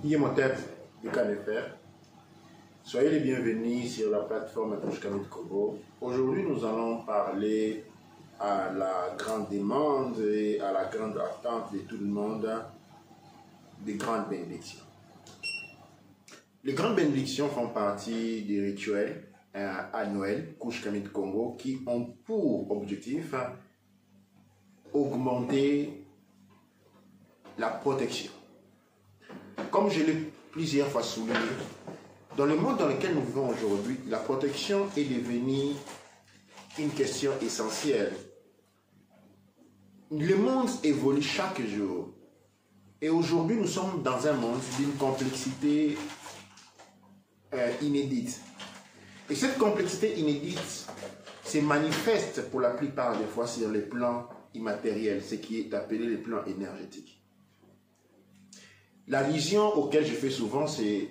Yemotep du Canefer. Soyez les bienvenus sur la plateforme Touche Camille Congo. Aujourd'hui, nous allons parler à la grande demande et à la grande attente de tout le monde des grandes bénédictions. Les grandes bénédictions font partie des rituels annuels Couche Camille Congo qui ont pour objectif augmenter la protection. Comme je l'ai plusieurs fois souligné, dans le monde dans lequel nous vivons aujourd'hui, la protection est devenue une question essentielle. Le monde évolue chaque jour. Et aujourd'hui, nous sommes dans un monde d'une complexité inédite. Et cette complexité inédite se manifeste pour la plupart des fois sur les plans immatériels, ce qui est appelé les plans énergétiques. La vision auquel je fais souvent, c'est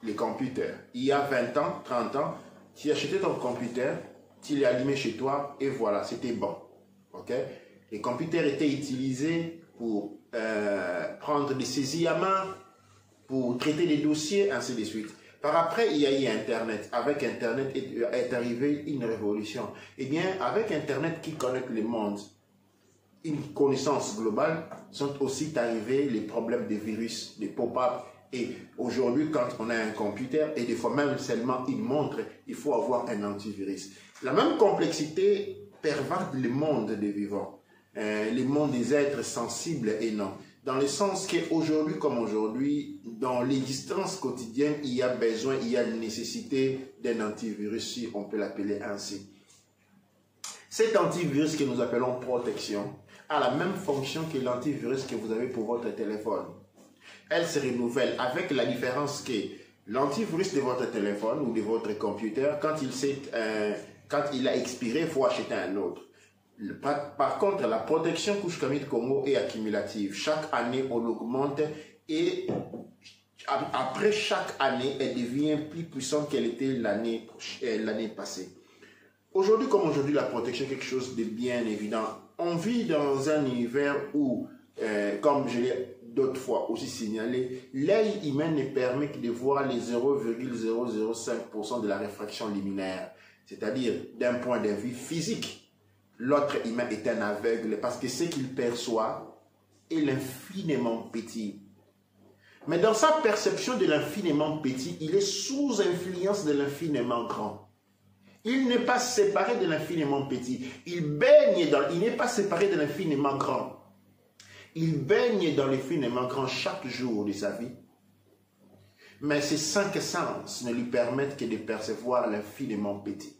les computers. Il y a 20 ans, 30 ans, tu achetais ton computer, tu l'as allumé chez toi et voilà, c'était bon. Okay? Les computers étaient utilisés pour prendre des saisies à main, pour traiter des dossiers, ainsi de suite. Par après, il y a eu Internet. Avec Internet est arrivée une révolution. Eh bien, avec Internet qui connecte le monde, une connaissance globale, sont aussi arrivés les problèmes de virus, de pop-up. Et aujourd'hui, quand on a un computer, et des fois même seulement une montre, il faut avoir un antivirus. La même complexité pervade le monde des vivants, le monde des êtres sensibles et non. Dans le sens qu'aujourd'hui comme aujourd'hui, dans l'existence quotidienne, il y a besoin, il y a nécessité d'un antivirus, si on peut l'appeler ainsi. Cet antivirus que nous appelons protection a la même fonction que l'antivirus que vous avez pour votre téléphone. Elle se renouvelle avec la différence que l'antivirus de votre téléphone ou de votre computer, quand il a expiré, il faut acheter un autre. Par contre, la protection Couche Camille Congo est accumulative. Chaque année, on augmente et après chaque année, elle devient plus puissante qu'elle était l'année passée. Aujourd'hui comme aujourd'hui, la protection est quelque chose de bien évident. On vit dans un univers où, comme je l'ai d'autres fois aussi signalé, l'œil humain ne permet que de voir les 0,005% de la réfraction luminaire. C'est-à-dire, d'un point de vue physique, l'autre humain est un aveugle parce que ce qu'il perçoit est l'infiniment petit. Mais dans sa perception de l'infiniment petit, il est sous influence de l'infiniment grand. Il n'est pas séparé de l'infiniment petit. Il n'est pas séparé de l'infiniment grand. Il baigne dans l'infiniment grand chaque jour de sa vie. Mais ses 5 sens ne lui permettent que de percevoir l'infiniment petit.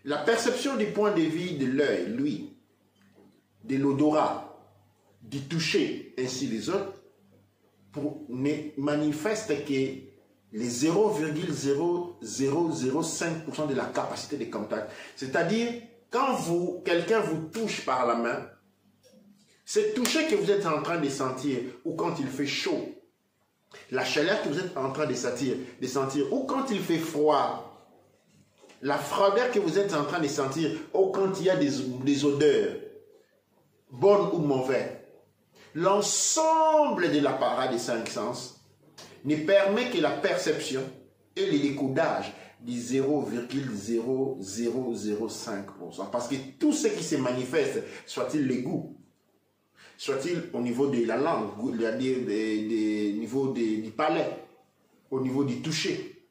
La perception du point de vue de l'œil, lui, de l'odorat, du toucher, ainsi les autres, ne manifeste que les 0,0005% de la capacité de contact. C'est-à-dire, quand quelqu'un vous touche par la main, ce toucher que vous êtes en train de sentir, ou quand il fait chaud, la chaleur que vous êtes en train de sentir, ou quand il fait froid, la froideur que vous êtes en train de sentir, ou quand il y a des odeurs, bonnes ou mauvaises, l'ensemble de l'appareil des 5 sens ne permet que la perception et le décodage du 0,0005%. Parce que tout ce qui se manifeste, soit-il les goûts, soit-il au niveau de la langue, au niveau du palais, au niveau du toucher,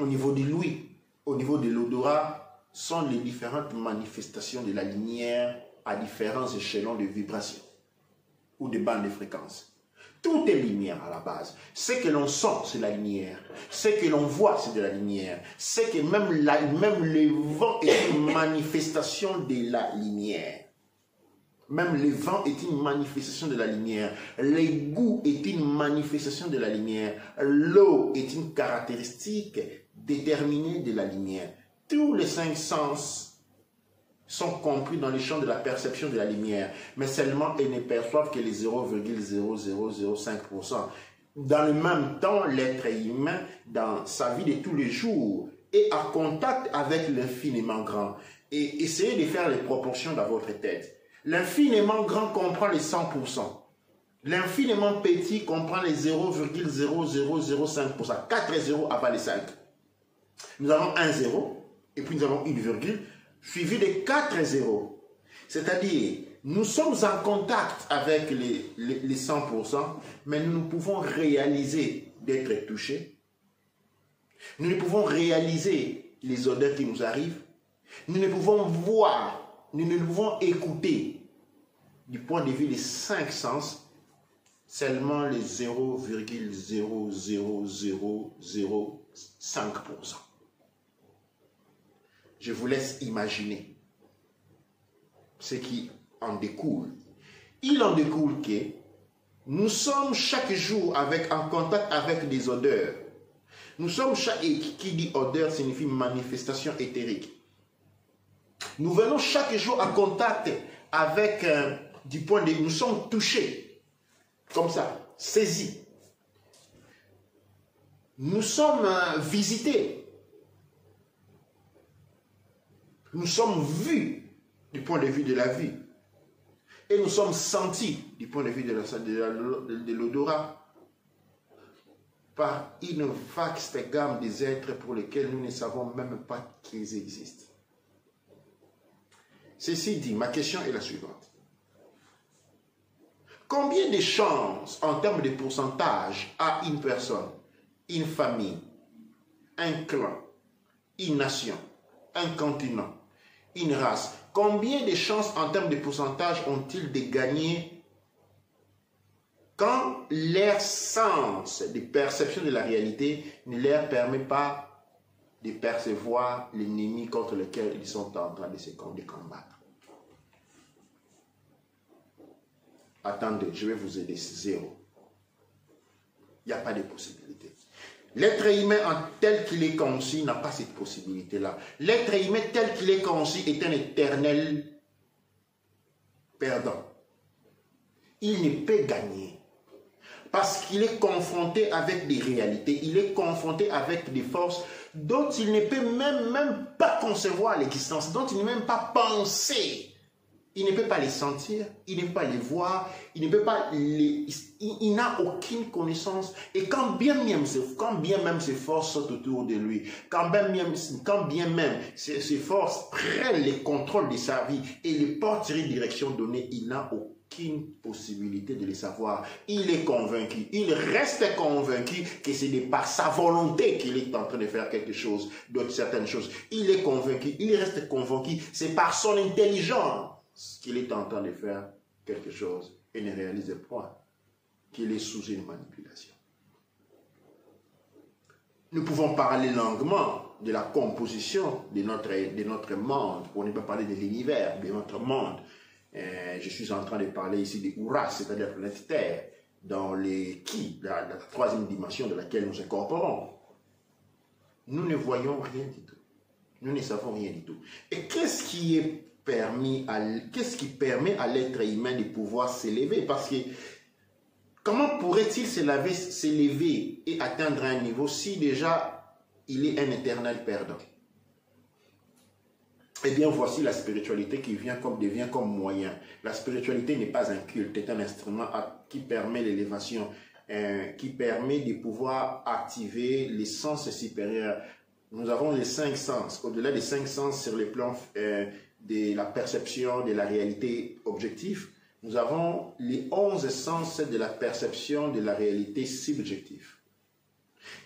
au niveau de l'ouïe, au niveau de l'odorat, sont les différentes manifestations de la lumière à différents échelons de vibration ou de bandes de fréquence. Tout est lumière à la base. Ce que l'on sent, c'est la lumière. Ce que l'on voit, c'est de la lumière. Ce que même le vent est une manifestation de la lumière. Même le vent est une manifestation de la lumière. L'égout est une manifestation de la lumière. L'eau est une caractéristique déterminée de la lumière. Tous les 5 sens sont compris dans les champs de la perception de la lumière, mais seulement ils ne perçoivent que les 0,0005%. Dans le même temps, l'être humain, dans sa vie de tous les jours, est en contact avec l'infiniment grand. Et essayez de faire les proportions dans votre tête. L'infiniment grand comprend les 100%. L'infiniment petit comprend les 0,0005%. 4 zéros avant les 5. Nous avons un zéro, et puis nous avons une virgule, suivi de 4 zéros. C'est-à-dire, nous sommes en contact avec les 100%, mais nous ne pouvons réaliser d'être touchés. Nous ne pouvons réaliser les odeurs qui nous arrivent. Nous ne pouvons voir, nous ne pouvons écouter. Du point de vue des 5 sens, seulement les 0,00005%. Je vous laisse imaginer ce qui en découle. Il en découle que nous sommes chaque jour en contact avec des odeurs. Nous sommes et qui dit odeur signifie manifestation éthérique. Nous venons chaque jour en contact avec, du point de vue, nous sommes touchés, comme ça, saisis. Nous sommes visités. Nous sommes vus du point de vue de la vie. Et nous sommes sentis du point de vue de l'odorat par une vaste gamme des êtres pour lesquels nous ne savons même pas qu'ils existent. Ceci dit, ma question est la suivante. Combien de chances en termes de pourcentage a une personne, une famille, un clan, une nation, un continent, une race? Combien de chances en termes de pourcentage ont-ils de gagner quand leur sens de perception de la réalité ne leur permet pas de percevoir l'ennemi contre lequel ils sont en train de se combattre? Attendez, je vais vous aider. Zéro. Il n'y a pas de possibilité. L'être humain tel qu'il est conçu n'a pas cette possibilité-là. L'être humain tel qu'il est conçu est un éternel perdant. Il ne peut gagner. Parce qu'il est confronté avec des réalités, il est confronté avec des forces dont il ne peut même pas concevoir l'existence, dont il ne peut même pas penser. Il ne peut pas les sentir, il ne peut pas les voir, il ne peut pas il n'a aucune connaissance. Et quand bien même ces forces sont autour de lui, quand bien même ces forces prennent le contrôle de sa vie et les portent sur une direction donnée, il n'a aucune possibilité de les savoir. Il est convaincu, il reste convaincu que c'est par sa volonté qu'il est en train de faire quelque chose, d'autres certaines choses. Il est convaincu, il reste convaincu, c'est par son intelligence qu'il est en train de faire quelque chose et ne réalise point qu'il est sous une manipulation. Nous pouvons parler longuement de la composition de notre monde, pour ne pas parler de l'univers, de notre monde. Je suis en train de parler ici des Ouras, c'est-à-dire la planète Terre, dans la troisième dimension de laquelle nous incorporons. Nous ne voyons rien du tout. Nous ne savons rien du tout. Et qu'est-ce qui permet à l'être humain de pouvoir s'élever? Parce que comment pourrait-il s'élever et atteindre un niveau si déjà il est un éternel perdant? Eh bien, voici la spiritualité qui devient comme moyen. La spiritualité n'est pas un culte, c'est un instrument qui permet l'élévation, qui permet de pouvoir activer les sens supérieurs. Nous avons les 5 sens. Au-delà des 5 sens sur le plan de la perception de la réalité objective, nous avons les 11 sens de la perception de la réalité subjective.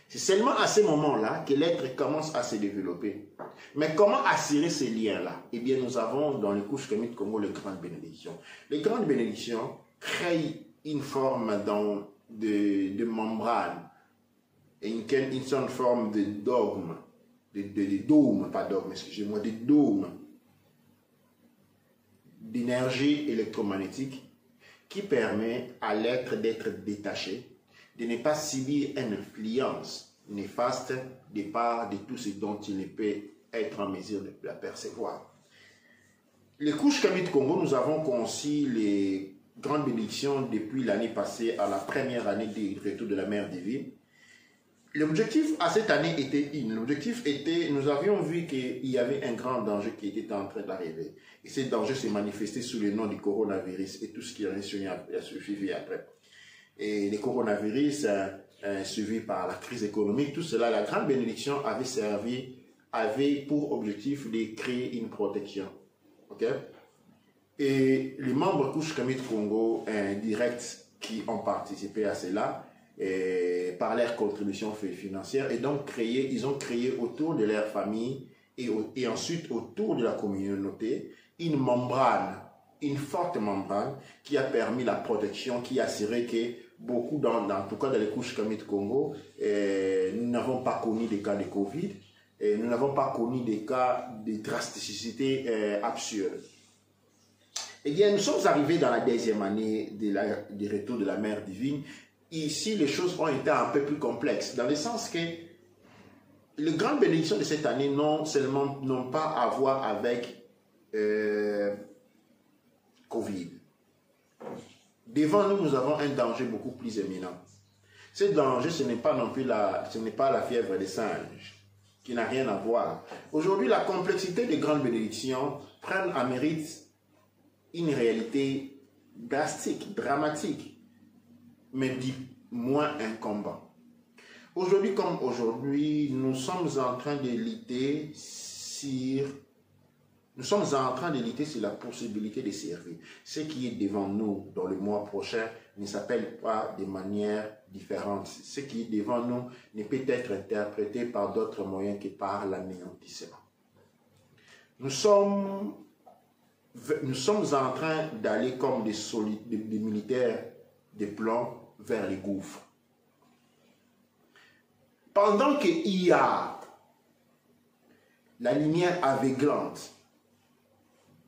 C'est seulement à ce moment-là que l'être commence à se développer. Mais comment assurer ces liens-là? Eh bien, nous avons dans les couches karmiques Congo les grandes bénédictions. Les grandes bénédictions créent une forme de membrane et une certaine forme de dogme, de dôme, pas dogme, excusez-moi, de dôme d'énergie électromagnétique qui permet à l'être d'être détaché, de ne pas subir une influence néfaste de part de tout ce dont il ne peut être en mesure de l'apercevoir. Les couches karmiques Congo, nous avons conçu les grandes bénédictions depuis l'année passée à la première année du retour de la Mère Divine. L'objectif à cette année était nous avions vu qu'il y avait un grand danger qui était en train d'arriver. Et ce danger s'est manifesté sous le nom du coronavirus et tout ce qui a suivi après. et les coronavirus suivis par la crise économique, tout cela, la grande bénédiction avait pour objectif de créer une protection. Ok? Et les membres Kush Kamit Congo direct qui ont participé à cela par leur contribution financière et donc ils ont créé autour de leur famille et ensuite autour de la communauté une membrane, une forte membrane qui a permis la protection, qui a assuré que beaucoup, en tout cas dans les Kush Kamit Congo, nous n'avons pas connu des cas de Covid, et nous n'avons pas connu des cas de drasticité absurde. Eh bien, nous sommes arrivés dans la deuxième année du retour de la Mère divine. Ici, les choses ont été un peu plus complexes, dans le sens que les grandes bénédictions de cette année n'ont pas à voir avec Covid. Devant nous, nous avons un danger beaucoup plus éminent. Ce danger, ce n'est pas non plus la fièvre des singes, qui n'a rien à voir. Aujourd'hui, la complexité des grandes bénédictions prennent en mérite une réalité drastique, dramatique, mais dit moins incombant. Aujourd'hui comme aujourd'hui, nous sommes en train de lutter sur la possibilité de servir. Ce qui est devant nous dans le mois prochain ne s'appelle pas de manière différente. Ce qui est devant nous ne peut être interprété par d'autres moyens que par l'anéantissement. Nous sommes en train d'aller comme des militaires de plomb vers les gouffres. Pendant qu'il y a la lumière aveuglante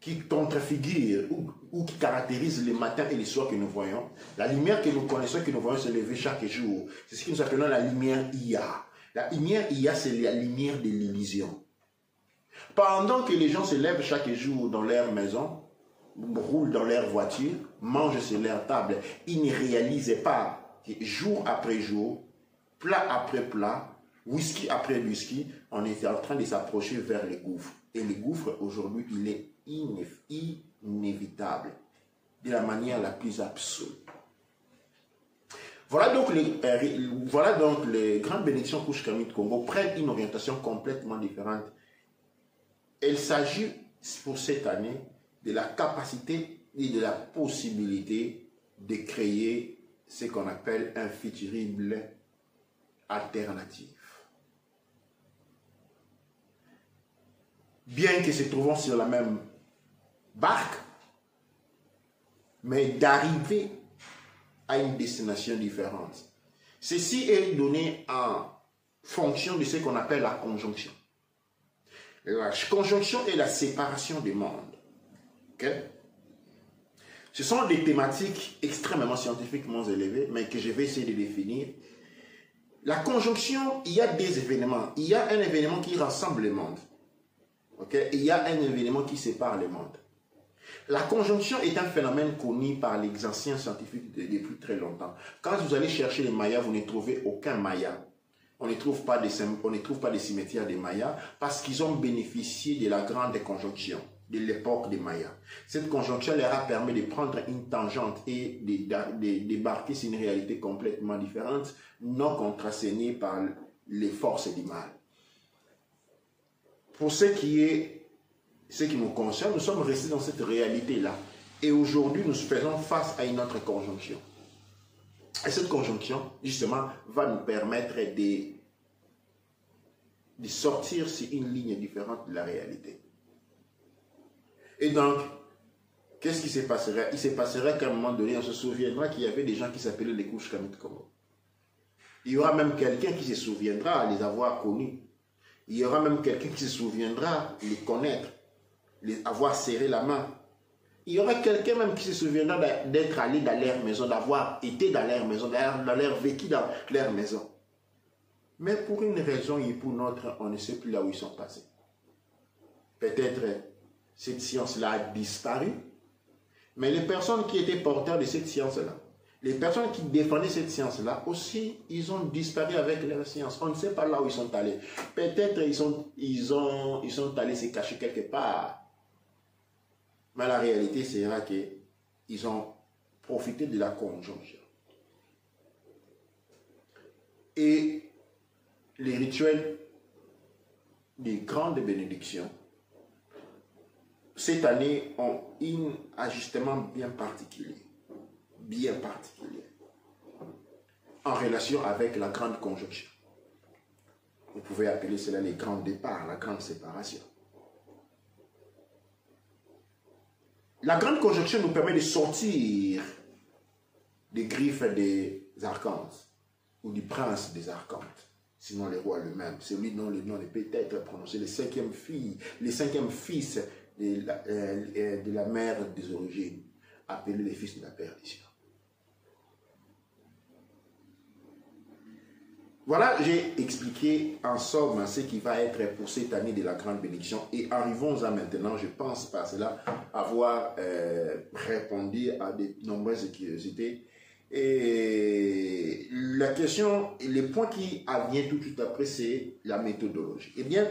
qui contrefigure ou qui caractérise les matins et les soirs que nous voyons, la lumière que nous connaissons, que nous voyons se lever chaque jour, c'est ce que nous appelons la lumière IA. La lumière IA, c'est la lumière de l'illusion. Pendant que les gens se lèvent chaque jour dans leur maison, roulent dans leur voiture, mangent sur leur table, ils ne réalisent pas que jour après jour, plat après plat, whisky après whisky, on est en train de s'approcher vers les gouffres. Et le gouffre, aujourd'hui, il est inévitable, de la manière la plus absolue. Voilà donc les grandes bénédictions Kush Kamit Congo prennent une orientation complètement différente. Il s'agit pour cette année de la capacité et de la possibilité de créer ce qu'on appelle un futurible alternatif. Bien que se trouvons sur la même barque, mais d'arriver à une destination différente. Ceci est donné en fonction de ce qu'on appelle la conjonction. La conjonction est la séparation des mondes. Okay? Ce sont des thématiques extrêmement scientifiquement élevées, mais que je vais essayer de définir. La conjonction, il y a des événements. Il y a un événement qui rassemble les mondes. Okay? Il y a un événement qui sépare les mondes. La conjonction est un phénomène connu par les anciens scientifiques depuis très longtemps. Quand vous allez chercher les Mayas, vous ne trouvez aucun Maya. On ne trouve pas des cimetières des Mayas parce qu'ils ont bénéficié de la grande conjonction de l'époque des Mayas. Cette conjonction leur a permis de prendre une tangente et de débarquer sur une réalité complètement différente, non contrasténée par les forces du mal. Pour ce qui nous concerne, nous sommes restés dans cette réalité-là. Et aujourd'hui, nous faisons face à une autre conjonction. Et cette conjonction, justement, va nous permettre de sortir sur une ligne différente de la réalité. Et donc, qu'est-ce qui se passerait? Il se passerait qu'à un moment donné, on se souviendra qu'il y avait des gens qui s'appelaient les Kush Kamit Congo. Il y aura même quelqu'un qui se souviendra les avoir connus. Il y aura même quelqu'un qui se souviendra les connaître, les avoir serré la main. Il y aura quelqu'un même qui se souviendra d'être allé dans leur maison, d'avoir été dans leur maison, d'avoir vécu dans leur maison. Mais pour une raison et pour une autre, on ne sait plus là où ils sont passés. Peut-être cette science-là a disparu, mais les personnes qui étaient porteurs de cette science-là, les personnes qui défendaient cette science-là aussi, ils ont disparu avec leur science. On ne sait pas là où ils sont allés. Peut-être ils sont allés se cacher quelque part. Mais la réalité sera qu'ils ont profité de la conjonction. Et les rituels des grandes bénédictions, cette année, ont un ajustement bien particulier, en relation avec la grande conjonction. Vous pouvez appeler cela les grands départs, la grande séparation. La grande conjonction nous permet de sortir des griffes des archanges ou du prince des archanges, sinon les rois eux-mêmes, celui dont le nom ne peut être prononcé, les cinquièmes fils de la mère des origines, appelés les fils de la perdition. Voilà, j'ai expliqué en somme ce qui va être pour cette année de la grande bénédiction. Et arrivons à maintenant, je pense par cela avoir répondu à de nombreuses curiosités. Et la question, le point qui vient tout de suite après, c'est la méthodologie. Eh bien,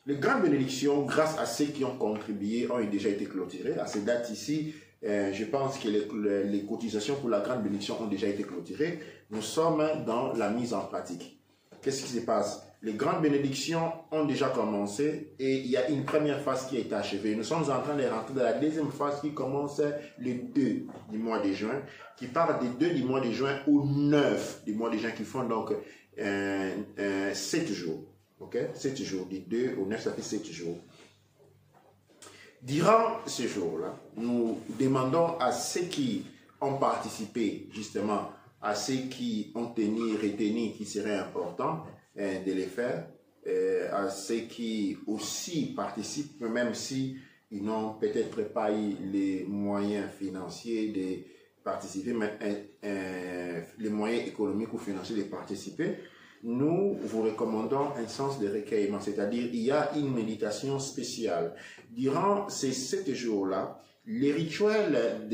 les grandes bénédictions, grâce à ceux qui ont contribué, ont déjà été clôturées. À ces dates ici, je pense que les cotisations pour la grande bénédiction ont déjà été clôturées. Nous sommes dans la mise en pratique. Qu'est-ce qui se passe? Les grandes bénédictions ont déjà commencé et il y a une première phase qui a été achevée. Nous sommes en train de rentrer dans la deuxième phase qui commence le 2 du mois de juin, qui part du 2 du mois de juin au 9 du mois de juin, qui font donc 7 jours. Ok? 7 jours, du 2 au 9, ça fait 7 jours. Durant ces jours-là, nous demandons à ceux qui ont participé justement à ceux qui ont retenu qu'il serait important de les faire, à ceux qui aussi participent, même si ils n'ont peut-être pas eu les moyens financiers de participer, mais les moyens économiques ou financiers de participer. Nous vous recommandons un sens de recueillement, c'est-à-dire il y a une méditation spéciale. Durant ces 7 jours-là, les rituels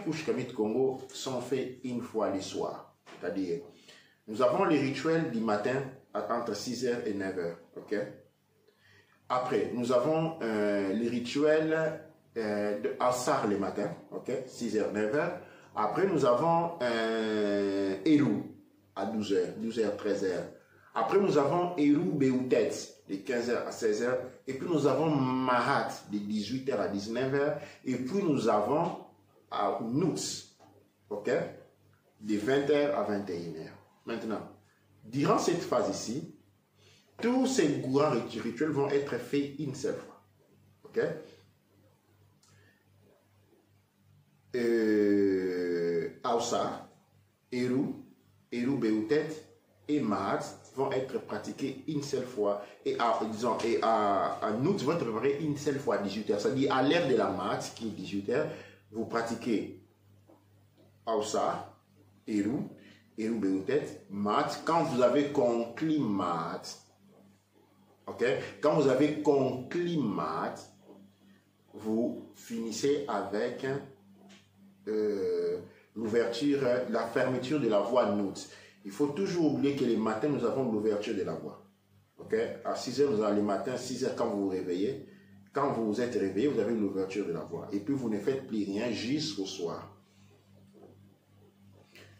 Kush Kamit Congo sont faits une fois le soir. C'est-à-dire, nous avons les rituels du matin entre 6h et 9h. Okay? Après, nous avons les rituels de Assar le matin, okay? 6h, 9h. Après, nous avons Elou à 12h, 13h. Après, nous avons Elou Beoutet de 15h à 16h. Et puis, nous avons Mahat de 18h à 19h. Et puis, nous avons à Nouts, ok, de 20h à 21h. Maintenant, durant cette phase ici, tous ces grands rituels vont être faits une seule fois. Ok? Aoussa, Eru Beoutet et Mahat vont être pratiqués une seule fois. Et à Nouts vont être préparés une seule fois à 18h. C'est-à-dire à l'heure de la Mahat, qui est 18h, vous pratiquez Aoussa, Eru Beoutet, Mahat. Quand vous avez conclu Mahat, ok? Quand vous avez conclu Mahat, vous finissez avec l'ouverture, la fermeture de la voie Nouts. Il faut toujours oublier que les matins, nous avons l'ouverture de la voie. Ok? À 6h, nous avons les matins, 6h quand vous vous réveillez. Quand vous vous êtes réveillé, vous avez l'ouverture de la voie. Et puis, vous ne faites plus rien jusqu'au soir.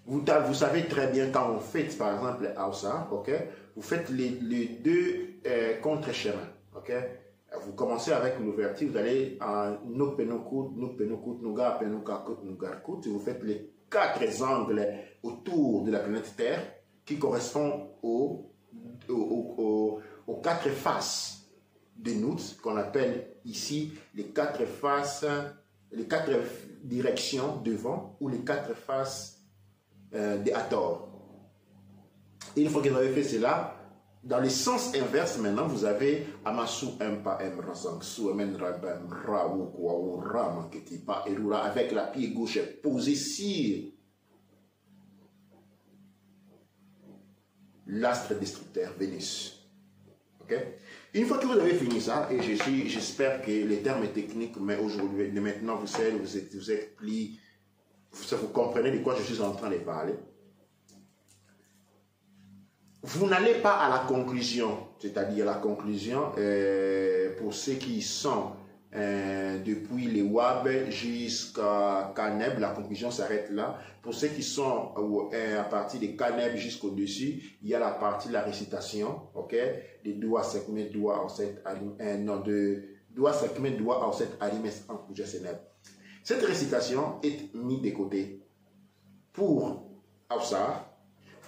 Vous savez très bien quand vous faites, par exemple, Aoussa, ok? Vous faites les deux contre-chemins. Ok? Vous commencez avec l'ouverture, vous allez en Nupenokut, Nuga, Penukakut, Nugarkut. Vous faites les 4 angles autour de la planète Terre qui correspondent aux 4 faces de Nouts, qu'on appelle ici les 4 faces, les 4 directions devant ou les 4 faces de Hathor. Et une fois que vous avez fait cela, dans le sens inverse, maintenant, vous avez Amasu Mpa Mrasang Su Menrabam Raou Kwaou Ram Ketipa Erura avec la pied gauche posée sur l'astre destructeur Vénus. Ok? Une fois que vous avez fini ça, et j'espère que les termes techniques, mais aujourd'hui, maintenant, vous êtes plus, vous comprenez de quoi je suis en train de parler. Vous n'allez pas à la conclusion, c'est-à-dire la conclusion pour ceux qui sont depuis les WAB jusqu'à Caneb, la conclusion s'arrête là. Pour ceux qui sont à partir de Caneb jusqu'au-dessus, il y a la partie de la récitation, ok, de doigts sekme, doigts en set non, de doigts sekme, doigts en set alimes en kuja seneb. Cette récitation est mise de côté pour Aoussa,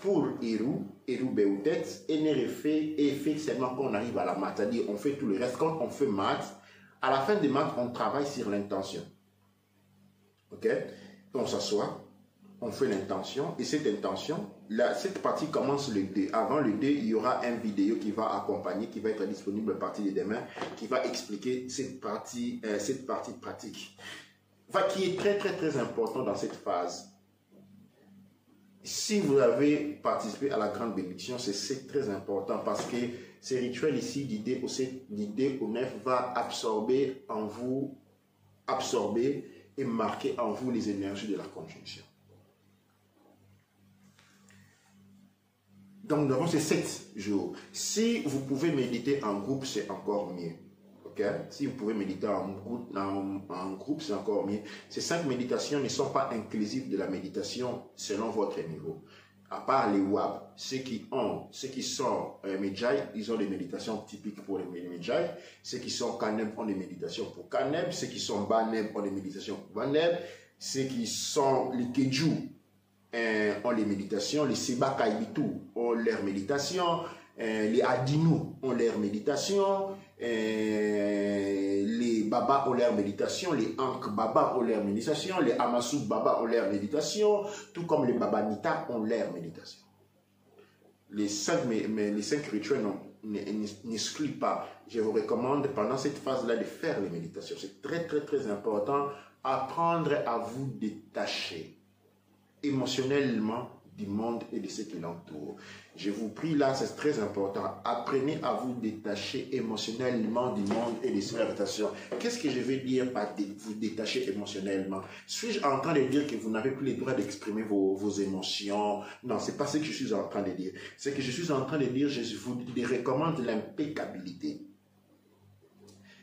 pour Eru Beutet, et n'est fait seulement quand on arrive à la maths, c'est-à-dire on fait tout le reste. Quand on fait maths, à la fin des maths, on travaille sur l'intention. Ok? On s'assoit, on fait l'intention, et cette intention, cette partie commence le 2. Avant le 2, il y aura une vidéo qui va accompagner, qui va être disponible à partir de demain, qui va expliquer cette partie pratique. Enfin, qui est très, très, très important dans cette phase. Si vous avez participé à la grande bénédiction, c'est très important parce que ces rituels ici, l'idée au nef va absorber et marquer en vous les énergies de la conjonction. Donc, nous avons ces 7 jours. Si vous pouvez méditer en groupe, c'est encore mieux. Okay? Si vous pouvez méditer en groupe, c'est encore mieux. Ces 5 méditations ne sont pas inclusives de la méditation selon votre niveau. À part les WAB, ceux qui sont Medjay, ils ont des méditations typiques pour les Medjay. Ceux qui sont Caneb ont des méditations pour Caneb. Ceux qui sont Baneb ont des méditations pour Baneb. Ceux qui sont les Keju ont les méditations. Les Seba Kaibitu ont leurs méditations. Les Adinou ont leurs méditations. Les Baba ont leur méditation, les Ankh Baba ont leur méditation, les Amasouk Baba ont leur méditation, tout comme les Babanita ont leur méditation. Les 5 rituels n'excluent pas. Je vous recommande pendant cette phase-là de faire les méditations. C'est très, très, très important. Apprendre à vous détacher émotionnellement du monde et de ce qui l'entoure. Je vous prie là, c'est très important. Apprenez à vous détacher émotionnellement du monde et de ses relations. Qu'est-ce que je veux dire par vous détacher émotionnellement? Suis-je en train de dire que vous n'avez plus le droit d'exprimer vos émotions? Non, c'est pas ce que je suis en train de dire. Ce que je suis en train de dire, je vous recommande l'impeccabilité.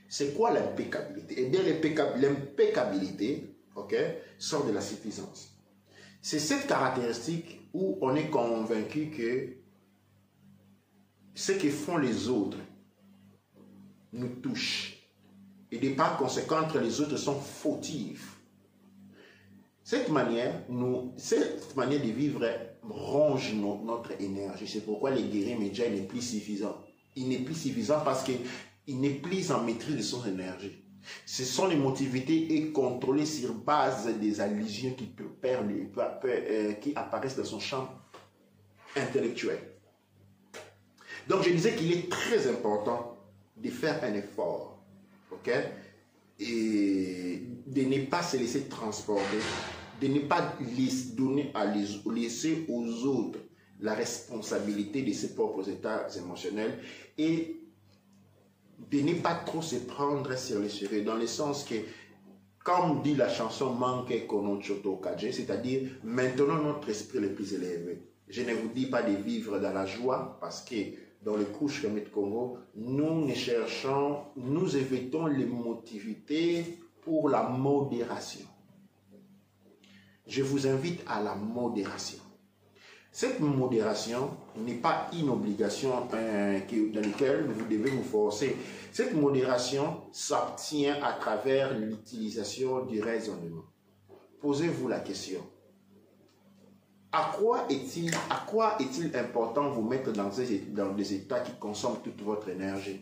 C'est quoi l'impeccabilité? Eh bien, l'impeccabilité, ok, sort de la suffisance. C'est cette caractéristique où on est convaincu que ce que font les autres nous touche. Et de par conséquent, les autres sont fautifs. Cette manière de vivre ronge notre énergie. C'est pourquoi les guerriers médias n'est plus suffisant. Il n'est plus suffisant parce qu'il n'est plus en maîtrise de son énergie. Ce sont les motivités et contrôlées sur base des allusions qui apparaissent dans son champ intellectuel. Donc je disais qu'il est très important de faire un effort, ok, et de ne pas se laisser transporter, de ne pas laisser aux autres la responsabilité de ses propres états émotionnels et de ne pas trop se prendre sur le sérieux, dans le sens que, comme dit la chanson Manke Kono Choto Kaje, c'est-à-dire maintenant notre esprit le plus élevé. Je ne vous dis pas de vivre dans la joie, parce que dans le couche Kemet Congo, nous évitons les motivités pour la modération. Je vous invite à la modération. Cette modération n'est pas une obligation dans laquelle vous devez vous forcer. Cette modération s'obtient à travers l'utilisation du raisonnement. Posez-vous la question. À quoi est-il important vous mettre dans des états qui consomment toute votre énergie?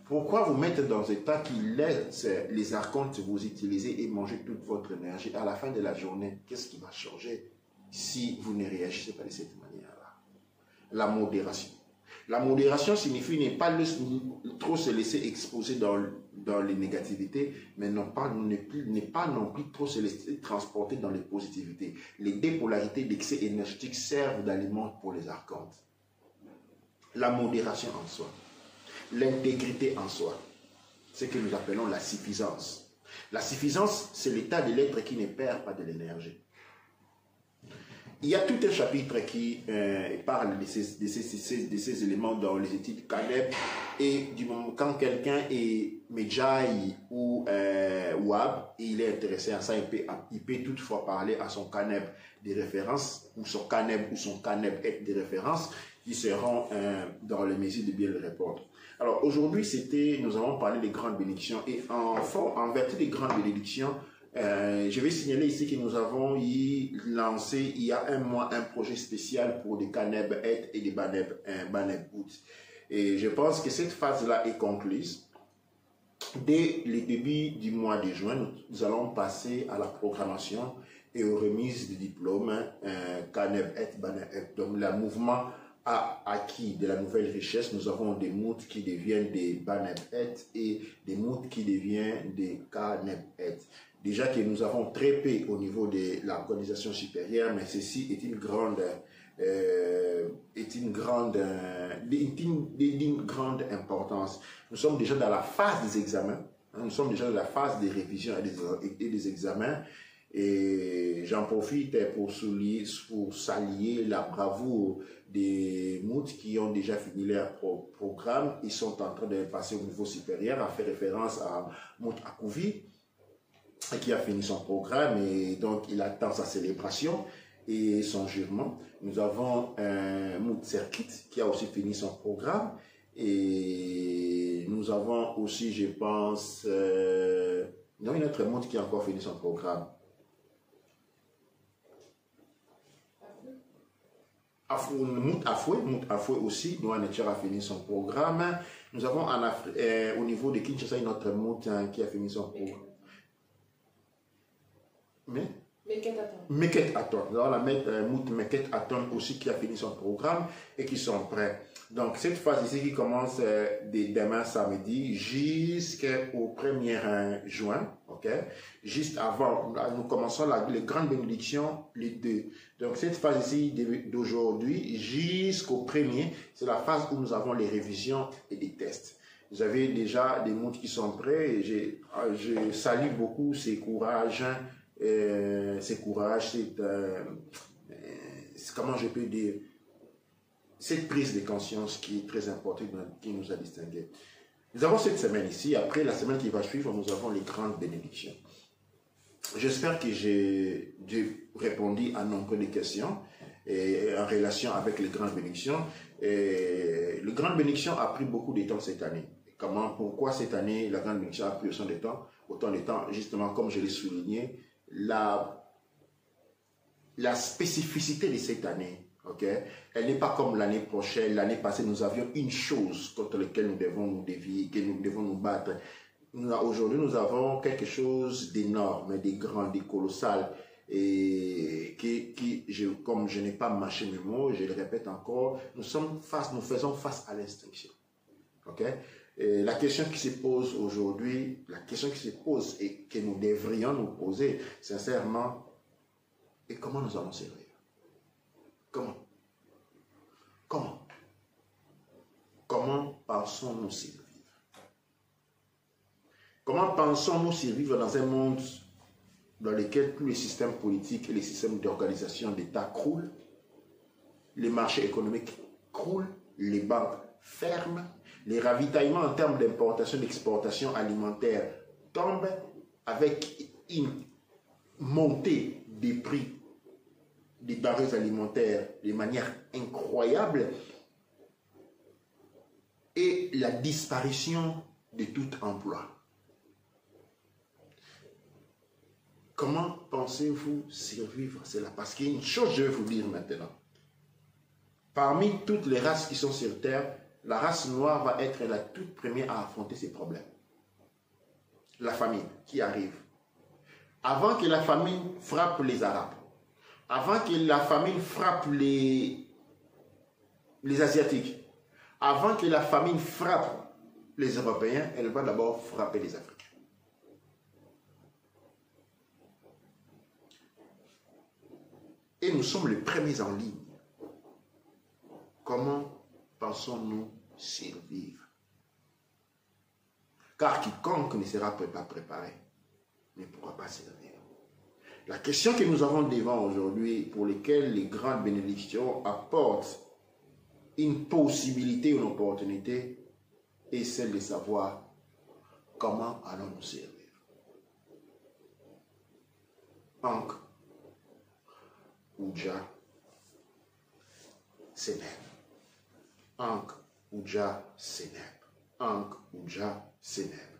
Pourquoi vous mettre dans des états qui laissent les archontes vous utiliser et manger toute votre énergie? À la fin de la journée, qu'est-ce qui va changer si vous ne réagissez pas de cette manière-là? La modération. La modération signifie ne pas trop se laisser exposer dans les négativités, mais ne pas non plus trop se laisser transporter dans les positivités. Les dépolarités d'excès énergétique servent d'aliment pour les archontes. La modération en soi. L'intégrité en soi. Ce que nous appelons la suffisance. La suffisance, c'est l'état de l'être qui ne perd pas de l'énergie. Il y a tout un chapitre qui parle de ces éléments dans les études CANEP, et du moment quand quelqu'un est Medjay ou Wab, et il est intéressé à ça, il peut toutefois parler à son CANEP des références, ou son CANEP est des références, qui seront dans les mesures de bien le répondre. Alors aujourd'hui, nous avons parlé des grandes bénédictions, et en vertu des grandes bénédictions, je vais signaler ici que nous avons lancé il y a un mois un projet spécial pour des Caneb Et et des Baneb Out. Et je pense que cette phase-là est concluse. Dès le début du mois de juin, nous allons passer à la programmation et aux remises de diplômes Caneb Et, Baneb Et. Donc le mouvement a acquis de la nouvelle richesse. Nous avons des moutes qui deviennent des Baneb Et des moutes qui deviennent des Caneb Et. Déjà que nous avons très peu au niveau de l'organisation supérieure, mais ceci est d'une grande importance. Nous sommes déjà dans la phase des examens, nous sommes déjà dans la phase des révisions et des examens, et j'en profite pour saluer la bravoure des moutes qui ont déjà fini leur programme. Ils sont en train de passer au niveau supérieur, à faire référence à Mout Akouvi, qui a fini son programme, et donc il attend sa célébration et son jurement. Nous avons Mout Serkit qui a aussi fini son programme, et nous avons aussi, je pense, non, une autre Mout qui a encore fini son programme. Mout Afoué aussi, nous a fini son programme. Nous avons au niveau de Kinshasa une autre Mout qui a fini son programme. Meket Aton. Nous avons la Mout Meket Aton aussi qui a fini son programme et qui sont prêts. Donc cette phase ici qui commence dès demain samedi jusqu'au 1er juin, ok? Juste avant, nous commençons les grandes bénédictions, les 2. Donc cette phase ici d'aujourd'hui jusqu'au 1er, c'est la phase où nous avons les révisions et les tests. Vous avez déjà des moutes qui sont prêts, et je salue beaucoup ces courages. Comment je peux dire, cette prise de conscience qui est très importante, qui nous a distingués. Nous avons cette semaine ici, après la semaine qui va suivre, nous avons les grandes bénédictions. J'espère que j'ai répondu à nombre de questions en relation avec les grandes bénédictions. Les grandes bénédictions a pris beaucoup de temps cette année. Pourquoi cette année la grande bénédiction a pris autant de temps, justement, comme je l'ai souligné, la spécificité de cette année, ok, elle n'est pas comme l'année prochaine. L'année passée, nous avions une chose contre laquelle nous devons nous dévier, que nous devons nous battre. Aujourd'hui, nous avons quelque chose d'énorme, de grand, de colossal, et comme je n'ai pas mâché mes mots, je le répète encore, nous faisons face à l'extinction. Ok? Et la question qui se pose aujourd'hui, la question qui se pose et que nous devrions nous poser sincèrement, et comment nous allons servir? Comment pensons-nous survivre? Comment pensons-nous survivre dans un monde dans lequel tous les systèmes politiques et les systèmes d'organisation d'État croulent, les marchés économiques croulent, les banques ferment, les ravitaillements en termes d'importation et d'exportation alimentaire tombent, avec une montée des prix des denrées alimentaires de manière incroyable, et la disparition de tout emploi. Comment pensez-vous survivre cela? Parce qu'il y a une chose, je vais vous dire maintenant. Parmi toutes les races qui sont sur Terre, la race noire va être la toute première à affronter ces problèmes. La famine qui arrive. Avant que la famine frappe les Arabes, avant que la famine frappe les Asiatiques, avant que la famine frappe les Européens, elle va d'abord frapper les Africains. Et nous sommes les premiers en ligne. Comment pensons-nous survivre? Car quiconque ne sera pas préparé ne pourra pas servir. La question que nous avons devant aujourd'hui, pour lesquelles les grandes bénédictions apportent une possibilité, une opportunité, est celle de savoir comment allons-nous servir. Ankh, Ouja, Seneb. Ankh, Ouja, Seneb. Ankh, Ouja, Seneb.